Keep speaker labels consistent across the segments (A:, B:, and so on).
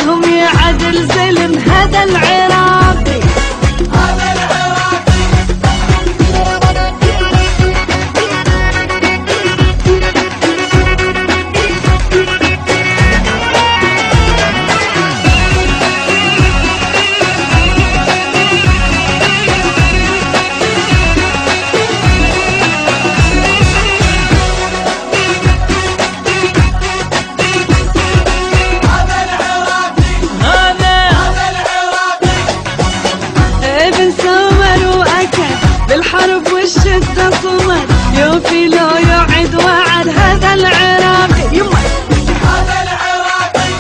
A: واحدهم يعدل زلم هذا العراقي. هذا العراقي بالحرب والشدة صمد يوفي لو يعد وعد. هذا العراقي يما هذا العراقي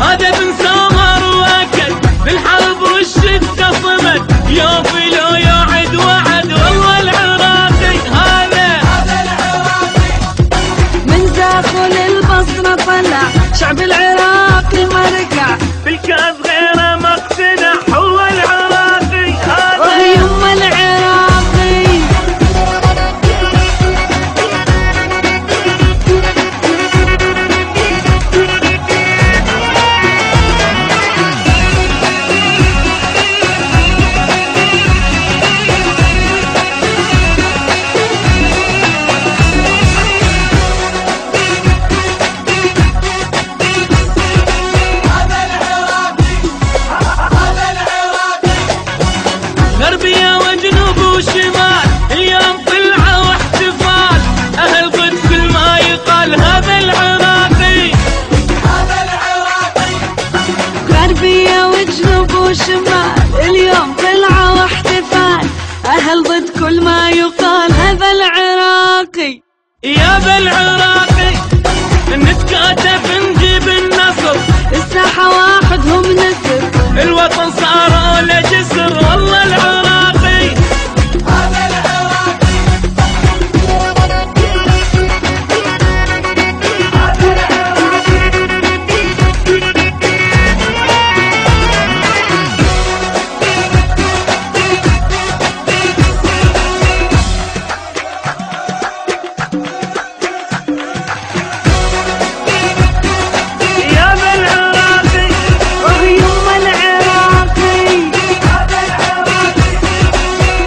B: هذا بن سمر واكد بالحرب والشدة صمد يوفي لو يعد وعد. والله العراقي هذا
A: العراقي من داخل البصرة طلع شعب العراقي ما ركع
B: بالكاس غيره ما اقتنع. هو العراقي هذا
A: يما العراقي
B: غربية وجنوب وشمال اليوم طلعة واحتفال. أهل قدس كل ما يقال. هذا العراقي
A: هذا العراقي غربية وجنوب وشمال اليوم طلعة واحتفال. أهل ضد كل ما يقال. هذا العراقي
B: يا بالعراقي نتكاتف نجيب النصر.
A: الساحة واحدهم نسر
B: الوطن صاروا له جسر. والله العراقي
A: هذا العراقي
B: يا بالعراقي
A: يما العراقي هذا العراقي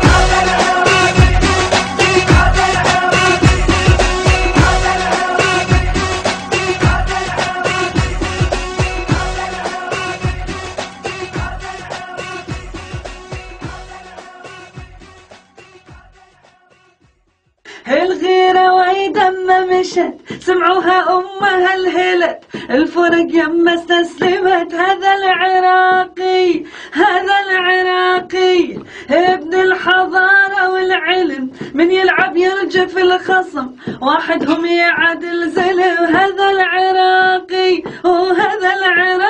A: هذا العراقي هذا العراقي هذا العراقي هذا العراقي. الغيرة ويدم مشت سمعوها أمها الهلت. الفرق يما استسلمت. هذا العراقي هذا العراقي ابن الحضارة والعلم من يلعب يرجف الخصم واحدهم يعدل زلم. هذا العراقي وهذا العراقي